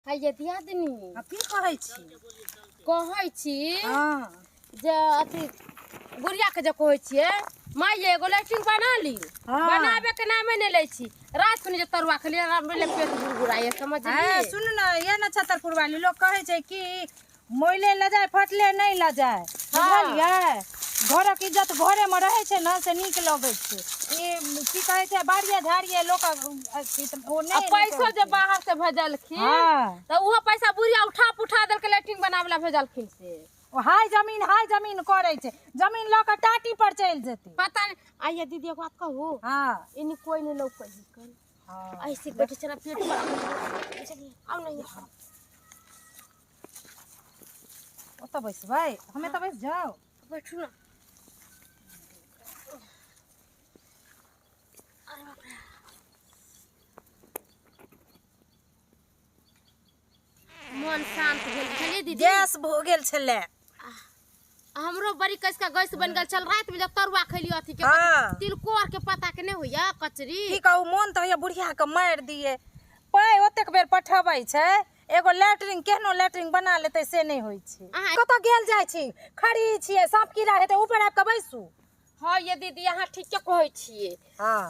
हाय ये दियादनी की कहै छी हां जे अथी गुड़िया के जे कहै छियै माय एगो लैट्रिन बना ली बनाबे के नाम नहीं लै छी रात में जे तरुआ खलिए मेरे पेट गुड़गुड़ाए समझलिए सुन ना ये ना छतरपुर वाली लोग कहै छै कि मोइले ल जाए फटले नहीं ल जाए बुझलिए घर के इज्जत घरे में रहे छै ना से नीक लगे छै ये की कहै छै बाड़िया झाड़िए लोग ओ नहीं पैसा जे बाहर से भेजलखिन त उहो पैसा बुढ़िया उठा देल के लैट्रिन बनावेला भेजलखिन से हाय जमीन करे छै जमीन ल के टाटी पर चल जेते पता नहीं आइए दीदी एक बात कहू हां इनी कोई नहीं लोग कही कर हां ऐसे बैठे चला पेट पर चलिए आओ नहीं ओ तो बैस भाई हमें तो बैस जाओ बैठो ना अरे बाप रे मन शांत भेल चलिए दीदी गैस भ गेल छले हमरो बड़ी कस का गैस बन गेल चल रात में जब तरुआ खैली अथी के तिलकोर के पत्ता के नहीं होया कचरी की कहू मन त होया बुढ़िया के मार दिए पाई ओतेक बेर पठबै छै एगो लैट्रिन केहनो लैट्रिन बना लेते से नहीं होई छै कत गेल जाय छी खड़ी छिए सांप कीड़ा हेते ऊपर आब के बैसू हां ये दीदी यहां ठीक के कहै छिए हां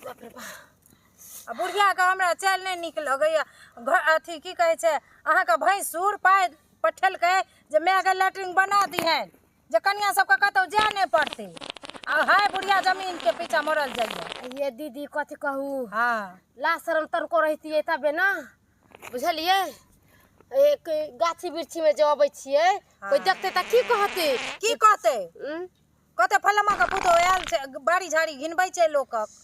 बाप रे बाप आ बुढ़िया के हमरा चल नहीं निक लगैया अथी की कहै छै अहाँ के भैंसुर पाई पठल के जे मैं के लैट्रिन बना दिहन जे कन्या सब के कतौ जाय नहीं पड़ते आ हाय बुढ़िया जमीन के पीछा मरल जाइए ये दीदी कथि कहू हां ला शरम तनको रहती तबे ना बुझलिए एक गाछी बिरछी में जो अबै छिए कोई देखते त की कहते कहते फलमा के पुतो आयल छै बाड़ी झाड़ी घिनबै छै लोकक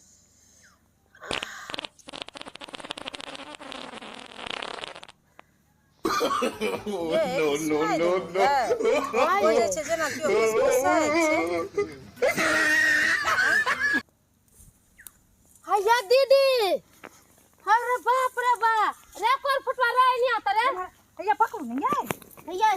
no बोले छै जेना कियो फुसफुसाइ छै हाय दीदी अरे बाप रे बा रे कोन फुटवा रे नहीं आता रे भैया पकड़ू नहीं आए भैया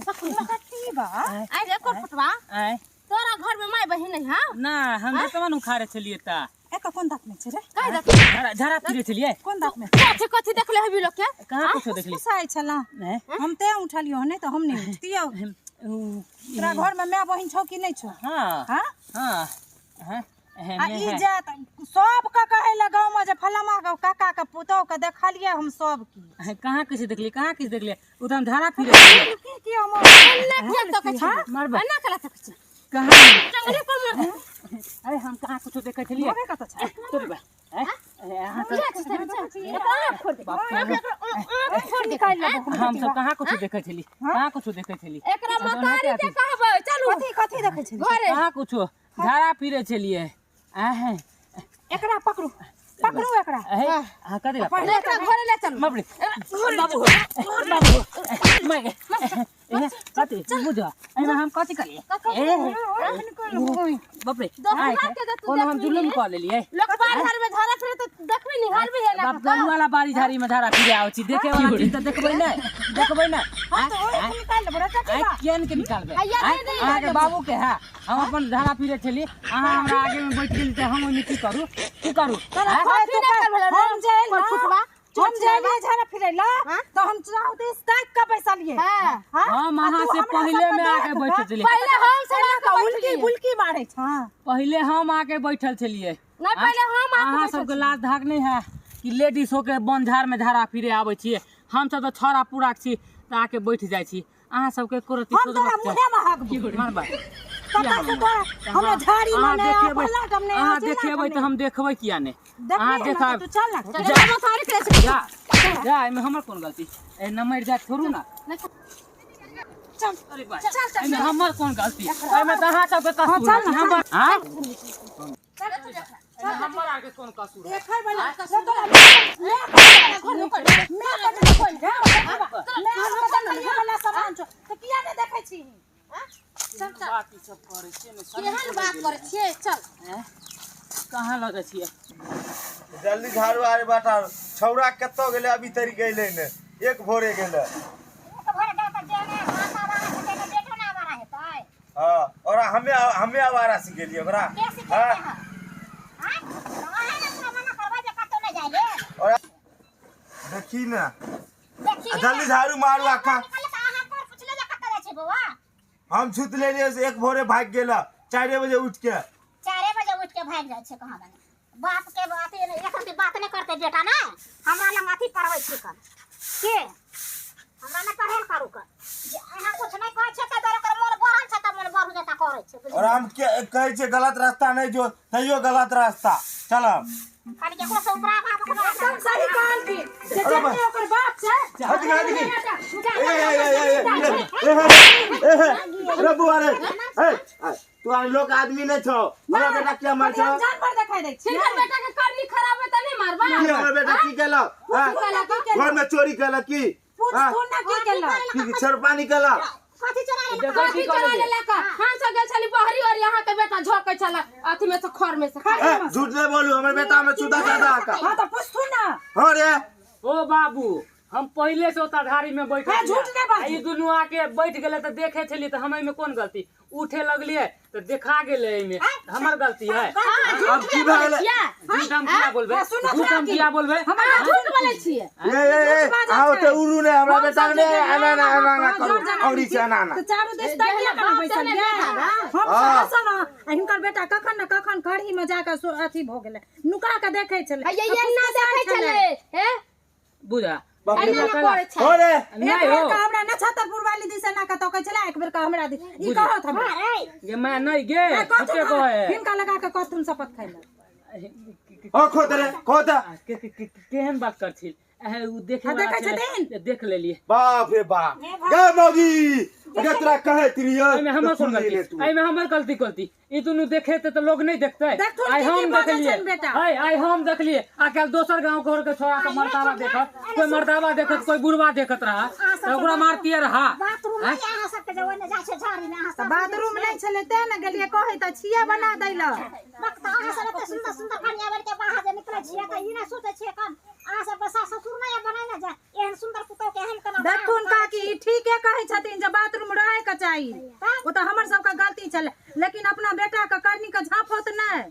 पकड़ू कट्टी बा आई रे कोन फुटवा आय तोरा घर में माय बहिन नहीं हां ना हम तवन उखाड़े छलिए ता एक कोन दांत में छै रे काहे दांत झरा फिरे छलिए कोन दांत में कथि कथि देखले हबी लोग के कहां कुछ देखली फुसफुसाइ छला हम ते उठलियो नहीं तो हम नहीं उठतियो तोरा घर में माय बहिन छौ कि नहीं छौ हां हां हां आ इज्जत सब का कहे ला गांव में जे फलमा के काका के पुतौ के देखलिए हम सब की कहां किसे देखली कहां किसे देखले उधर झरा फिरे छलिए की हम खेल तो कछ मारबा ना कला तो कछ कहां टंगरी पर मार अरे हम कहां कुछ देखे छलिए होबे कत छै तोर बा हम सब कहां कुछ देखे छली कहां कुछ देखे छली एकरा मतारी के कहबै चलू कथि देखे छै कहां कुछ झरा फिरे छलिए आहे एकरा पकड़ू एकरा हां कर देला पहले एकरा घरे ले चल बाबू बाबू मैं कथि बुझा एमे हम कथि करिए बाप रे कोनो हम जुलुम कर लेलिए लोग बाहर घर में धारा फिरे तो देखबे नहीं हाल भी है बाप गलू वाला बाड़ी झाड़ी में धारा फिरे आउ छी देखे वाला चीज त देखबै नै हां तो ओए निकाल ले बड़ा आई केन के निकालबे अहाँ के बाबू के है हम अपन धारा फिरे छली अहाँ हमरा आगे में बैठ गेली त हम ओइमे की करू हम जेलिए झारा फिरैला तो हम चाहू देश ताक का पैसा लिए हम अहाँ से पहले में आके बैठल छलिए पहले हम से का उल्टी बुल्की मारे छ पहले हम आके बैठल छलिए नहीं पहले हम अहाँ सब के लाज धाक नहीं है कि लेडीज हो के बन झाड़ में धारा फिरे आबै छिए हम सब तो छोरा पूरा छी त आके बैठ जाय छी अहाँ सब के कोरती हम तोरा मुंह में हक मारबा हमरा झाड़ी में नहीं अहाँ देखेबै त हम देखबै किया ने अहाँ देखा तू चल ना जमा सारी करे जा एमे हमर कोन गलती ए नमर जा छोड़ू ना चल अरे भाई एमे हमर कोन गलती एमे त अहाँ सब के कसूर हमर हां हमर आगे कोन कसूर देखै वाला तोरा मैं वाला सामान छ त किया ने देखै छी चल बाकी सब करे छी ने केहन बात करे छिए चल कहां लगे छिए जल्दी झाड़ू आरे बाटा छौरा कत्तो गेले अभी तरी गेले ने एक भोरे गेले तो भरे जाता जेने माता बाहर से जेने बेटो ना हमारा हेतै हां और हमें आवारा सिखेलिए ओकरा के सिखेते हाँ? हैं हां रहे ना सामान करवा जे कतो न जाइले और देखी ना देखिए जल्दी झाड़ू मारू आखा निकल त आहा पर पूछले जे कतो जाय छै बौआ हम सुत लेलिए से एक भोरे भाग गेला 4 बजे उठ के 4 बजे उठ के भाग जाय छै कहां बने बाप के बात एखन बात नहीं करते बेटा ना हमरा लंग अथी करबै छी कर के हमरा न पढ़ेल करू कर जे अहाँ कुछ नहीं कहै छै त दर कर मोर बढ़ल छै त मोर बढ़ू जता करै छै और हम कहे छे गलत रास्ता नहीं जो तैयो गलत रास्ता चल खाली के को से उपरा बाप को एकदम सही कहल की जे जन्मे ओकर बाप छै हट अरे बुआ रे तू आन लोग आदमी नहीं छो हमरा बेटा क्या मार छो जानवर देखाई दै छै हिनकर बेटा के करनी खराब है त नहीं मारबा की हमर बेटा की केला घर में चोरी केला की पूछ तू ना की केला की छरपा निकला कथी चोरा ले कथी चोरा लेलका हां से गए छली बहरी और यहाँ के बेटा झोकै छला अथी में से खर में से झूठ नहीं बोलू हमर बेटा में चूदा ज्यादा का हां तो पूछ तू ना हो रे ओ बाबू हम पहले से ओता धारी में बैठे है, झूठ नहीं बाजू। ई दुनू आके बैठ गेले त देखे छली त हम में कौन गलती उठे लगलिए त देखा गेले एमे हमर गलती है अब की भले झूठ हम किया बोलबे झूठ हम किया बोलबे हमरा झूठ बोलै छियै ए आओ ते उरु ने हमरा बेटा ने ना करू औरी से ना तो चारू देश तक किया करना बैसल गे हम हसन हिनकर बेटा कखन न कखन घड़ी में जाके अथी भ गेले नुका के देखे छले ये ना देखै छले हे बुझा एना ना करे छै हो रे नहीं हो हमरा न छतरपुर वाली दिस ना कतो कहै छले एक बेर का हमरा ई कहत हमरा ये मैं नहीं गे छुटे को है हिनका लगा के कथुन शपथ खैला ओ खोद केहन बात करथिल उ देखे हाँ, वाला देखै छलै, छथिन। देख लेलिए बाप रे बाप गे मौगी गे तोरा कहे तिरियो एमे हमर कोन गलती एमे हमर गलती ई दुनु देखे त लोग नहीं देखते देखथुन आई की हम बाजै देखलिए छन बेटा। आई हम देखलिए आके दोसर गांव घर के छोरा के मर्दावा देखत कोई मर्दावा देखत कोई बुढ़वा देखत रहा त ओकरा मारतिए रहा बाथरूम में अहाँ सबके जवन जाय छै झाड़ी में अहाँ त सब बाथरूम नहीं छले ते न गेलिए कहै त छिया बना दैला वक्त अहाँ सब एते सुंदर सुंदर कन्या बन के बाहर जे निकलै छियै त ई ना सोचै छियै कम अहाँ सब बसा ससुर नहीं बनाय ना जा एहन सुंदर पुतौ के हम केना देखथुन काकी ई ठीके कहै छथिन जे बाथरूम रहे के चाहिए वो तो हमर सबका गलती छले लेकिन अपना बेटा के करनी के झाँपत नहीं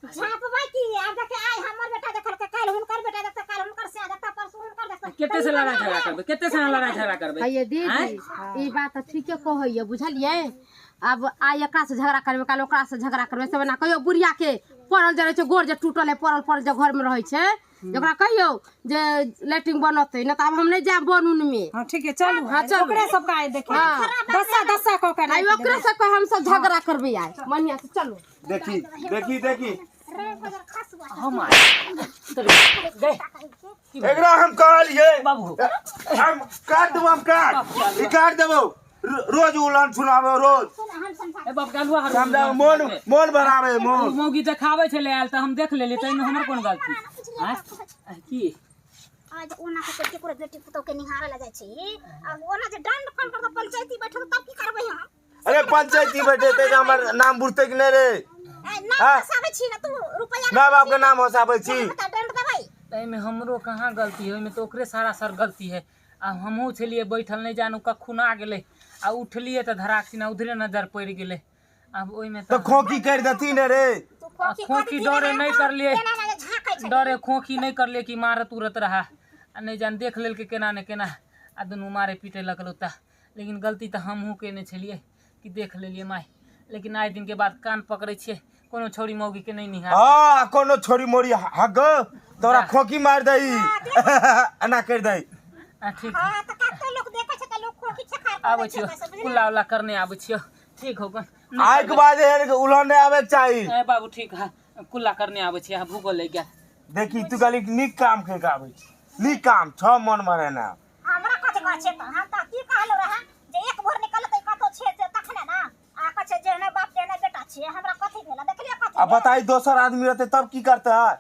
झापबै की आब देखे आइ हमर बेटा देखल के काल हुनकर बेटा देखता काल हुनकर से देखता परसू हुनकर देखता केते से लड़ाई झगड़ा करबे केते से लड़ाई झगड़ा करबे ये दीदी ई बात ठीके कहैया बुझलिए अब आइ एकरा से झगड़ा करबे काल ओकरा से झगड़ा करबे सब ना कहियो बुढ़िया के पड़ल जे रहे छै गोर जे टूटल है पड़ल जे घर में रहे छै जकरा कहियो जे लेटरिंग बनतै न त अब हम नहीं जाब बनून में हां ठीक है चलू हाँ, चलू। ओकरे सबका आइ देखे हाँ। दसा को कर आई ओकरे से कह हम सब झगड़ा करबे आइ मनिया से चलो देखी रे बजर खसवा हम गए एकरा हम कहलिए बाबू हम काट देबो ई काट देबो रोज उलन सुनाबो रोज सुन हम समझा ए बाप गालुआ हर हमरा मोन भरावे मोन मौगी देखावे छले आयल त हम देख लेली त इमे हमर कोन गलती हैं की आज ओना के केकरो बेटी पुतौ के निहारे ला जाय छी अब ओना जे दंड फल कर पंचायती बैठल तब की करबै हम अरे पंचायती बैठे ते हमर नाम बुझते कि नहीं रे ना हसाबै छी ना तू रुपया ना बाप के नाम हसाबै छी त दंड देबै एमे हमरो कहाँ गलती है ओमे तो ओकरे सारा सर गलती है आ हमहू छलिए बैठल नहीं जानू कखुन आ गेले आ उठलिए त धराक ना उधरे नजर पड़ गेले अब ओइमे तो खोखी कर देती ने रे तू खोखी खोखी डरे नहीं कर लिए केना ना झाकै छै डरे खोखी नहीं कर लिए कि मारत उरत रहा आ नहीं जान देख लेल के केना ने केना आ दुनू मारे पीटे लगल उता लेकिन गलती तो हमहू केने छलिए कि देख लेलिए माय लेकिन आइ दिन के बाद कान पकड़े छिए कोनो छोरी मौगी के नहीं निहार हां कोनो छोरी मोरी हग तोरा खोखी मार दई एना कर दई ठीक हां त कत्ते लोग देखे छै त लोग खोखी छै खा आबै छियो कुल्ला उल्ला करने आबै छियो ठीक हो गन आइ के बाद एहन उलहने आवे के चाहिए ए बाबू ठीक है कुल्ला करने आबै छी आ भूगो ले गया देखी तू गली निक काम के आवे छी निक काम छ मन मरे ना हमरा कथि कहै छै त हम त की कहलो रहा जे एक भोर निकलतै कतो छै जे तखने ना आ कहै छै जे ने बाप के ने बेटा छै हमरा कथि भेला देखलिए कथि अब बताई दोसर आदमी रहते तब की करता है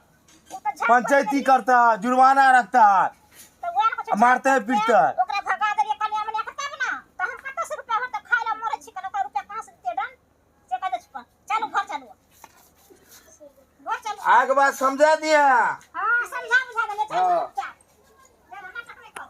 उ त झा पंचायती करता है जुर्माना रखता है त ओए कहै छै मारते हैं पीटते हैं ओकरा भगा देलिए कन्या मने तब ना त हम कत से रुपया होत खाइ ला मरे छी कन ओकरा रुपया कहां से दे दन से कह दे चलू घर चलू घर चलू आगे बात समझा दिया